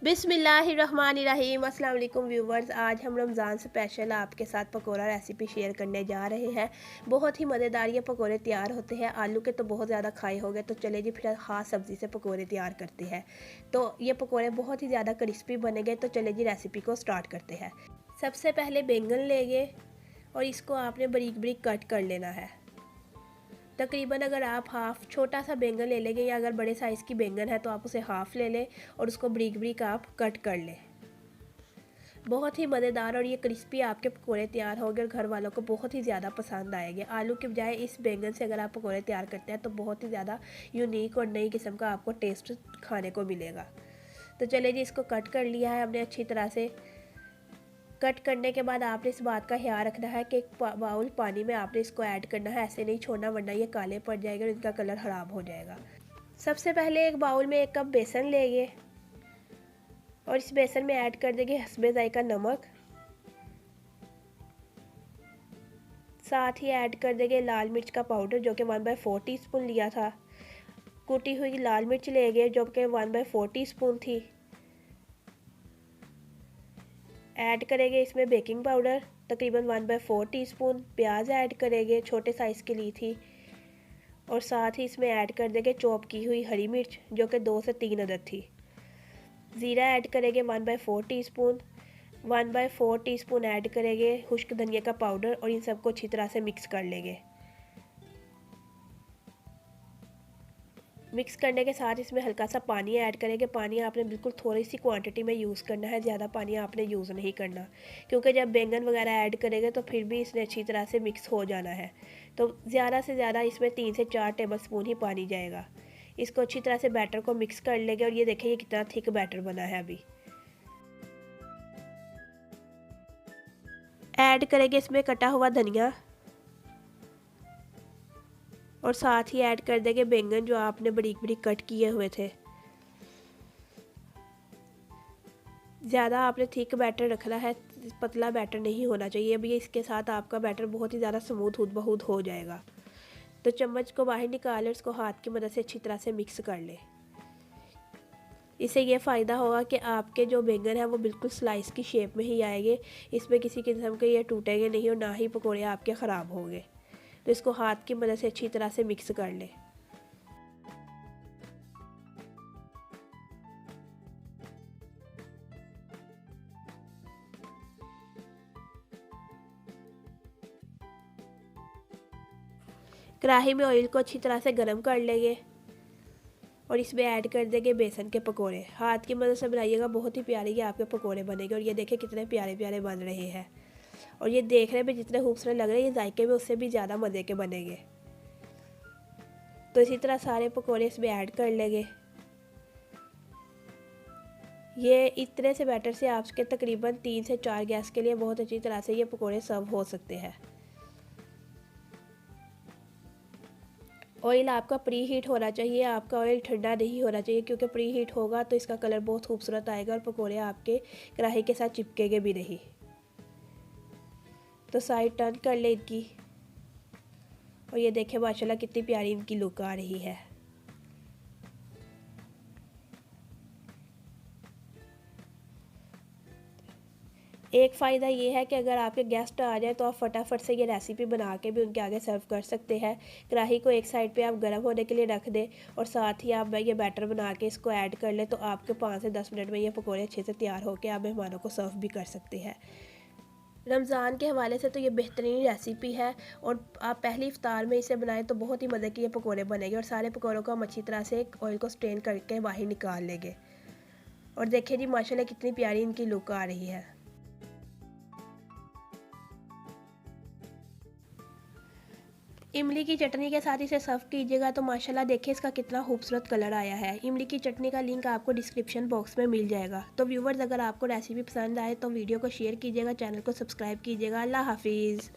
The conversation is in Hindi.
बिस्मिल्लाहिर्रहमानिर्रहीम। अस्सलाम वालेकुम व्यूवर्स, आज हम रमज़ान स्पेशल आपके साथ पकोड़ा रेसिपी शेयर करने जा रहे हैं। बहुत ही मज़ेदार ये पकोड़े तैयार होते हैं। आलू के तो बहुत ज़्यादा खाए हो गए, तो चले जी फिर ख़ास सब्ज़ी से पकोड़े तैयार करते हैं। तो ये पकोड़े बहुत ही ज़्यादा क्रिस्पी बनेंगे, तो चले जी रेसिपी को स्टार्ट करते हैं। सबसे पहले बैंगन लेंगे और इसको आपने बारीक बारीक कट कर लेना है। तकरीबन अगर आप हाफ़ छोटा सा बैंगन ले लेंगे या अगर बड़े साइज़ की बैंगन है तो आप उसे हाफ़ ले लें और उसको बारीक बारीक आप कट कर लें। बहुत ही मज़ेदार और ये क्रिस्पी आपके पकोड़े तैयार होंगे और घर वालों को बहुत ही ज़्यादा पसंद आएंगे। आलू के बजाय इस बैंगन से अगर आप पकोड़े तैयार करते हैं तो बहुत ही ज़्यादा यूनिक और नई किस्म का आपको टेस्ट खाने को मिलेगा। तो चलिए जी, इसको कट कर लिया है हमने अच्छी तरह से। कट करने के बाद आपने इस बात का ख्याल रखना है कि एक बाउल पानी में आपने इसको ऐड करना है, ऐसे नहीं छोड़ना वरना ये काले पड़ जाएगा और इनका कलर ख़राब हो जाएगा। सबसे पहले एक बाउल में 1 कप बेसन लेंगे और इस बेसन में ऐड कर देंगे हस्बे ज़ायका नमक। साथ ही ऐड कर देंगे लाल मिर्च का पाउडर जो कि 1/4 टीस्पून लिया था। कुटी हुई लाल मिर्च लेंगे जो कि 1/4 टीस्पून थी। ऐड करेंगे इसमें बेकिंग पाउडर तकरीबन 1/4 टीस्पून। प्याज ऐड करेंगे, छोटे साइज़ की ली थी। और साथ ही इसमें ऐड कर देंगे चॉप की हुई हरी मिर्च जो कि 2 से 3 अदद थी। ज़ीरा ऐड करेंगे 1/4 टीस्पून। 1/4 टीस्पून ऐड करेंगे खुश्क धनिया का पाउडर और इन सबको अच्छी तरह से मिक्स कर लेंगे। मिक्स करने के साथ इसमें हल्का सा पानी ऐड करेंगे। पानी आपने बिल्कुल थोड़ी सी क्वांटिटी में यूज़ करना है, ज़्यादा पानी आपने यूज़ नहीं करना, क्योंकि जब बैंगन वगैरह ऐड करेंगे तो फिर भी इसने अच्छी तरह से मिक्स हो जाना है। तो ज़्यादा से ज़्यादा इसमें 3 से 4 टेबल स्पून ही पानी जाएगा। इसको अच्छी तरह से बैटर को मिक्स कर लेंगे और ये देखिए ये कितना थिक बैटर बना है। अभी ऐड करेंगे इसमें कटा हुआ धनिया और साथ ही ऐड कर देंगे बैंगन जो आपने बारीक बारीक कट किए हुए थे। ज़्यादा आपने थिक बैटर रखना है, पतला बैटर नहीं होना चाहिए। अभी इसके साथ आपका बैटर बहुत ही ज़्यादा स्मूथ हुद बहुद हो जाएगा। तो चम्मच को बाहर निकाल कर इसको हाथ की मदद से अच्छी तरह से मिक्स कर लें। इससे ये फ़ायदा होगा कि आपके जो बैंगन है वो बिल्कुल स्लाइस की शेप में ही आएंगे। इसमें किसी किस्म के ये टूटेंगे नहीं और ना ही पकौड़े आपके ख़राब होंगे। तो इसको हाथ की मदद से अच्छी तरह से मिक्स कर लें। कढ़ाई में ऑयल को अच्छी तरह से गर्म कर लेंगे और इसमें ऐड कर देंगे बेसन के पकोड़े। हाथ की मदद से बनाइएगा, बहुत ही प्यारे ये आपके पकोड़े बनेंगे। और ये देखिए कितने प्यारे प्यारे बन रहे हैं और ये देखने में जितने खूबसूरत लग रहे हैं ये जायके में उससे भी ज़्यादा मज़े के बनेंगे। तो इसी तरह सारे पकोड़े इसमें ऐड कर लेंगे। ये इतने से बैटर से आपके तकरीबन 3 से 4 गैस के लिए बहुत अच्छी तरह से ये पकोड़े सर्व हो सकते हैं। ऑयल आपका प्री हीट होना चाहिए, आपका ऑयल ठंडा नहीं होना चाहिए, क्योंकि प्री हीट होगा तो इसका कलर बहुत खूबसूरत आएगा और पकोड़े आपके कढ़ाई के साथ चिपकेंगे भी नहीं। तो साइड टर्न कर ले इनकी और ये देखें माशाल्लाह कितनी प्यारी इनकी लुक आ रही है। एक फ़ायदा ये है कि अगर आपके गेस्ट आ जाए तो आप फटाफट से ये रेसिपी बना के भी उनके आगे सर्व कर सकते हैं। कढ़ाई को एक साइड पे आप गर्म होने के लिए रख दें और साथ ही आप ये बैटर बना के इसको ऐड कर लें, तो आपके 5 से 10 मिनट में ये पकौड़े अच्छे से तैयार होकर आप मेहमानों को सर्व भी कर सकते हैं। रमज़ान के हवाले से तो ये बेहतरीन रेसिपी है और आप पहली इफ्तार में इसे बनाएं तो बहुत ही मज़े के ये पकौड़े बनेंगे। और सारे पकौड़ों को हम अच्छी तरह से ऑयल को स्ट्रेन करके बाहर निकाल लेंगे। और देखिए जी माशाल्लाह कितनी प्यारी इनकी लुक आ रही है। इमली की चटनी के साथ इसे सर्व कीजिएगा तो माशाल्लाह देखिए इसका कितना खूबसूरत कलर आया है। इमली की चटनी का लिंक आपको डिस्क्रिप्शन बॉक्स में मिल जाएगा। तो व्यूवर्स, अगर आपको रेसिपी पसंद आए तो वीडियो को शेयर कीजिएगा, चैनल को सब्सक्राइब कीजिएगा। अल्लाह हाफिज़।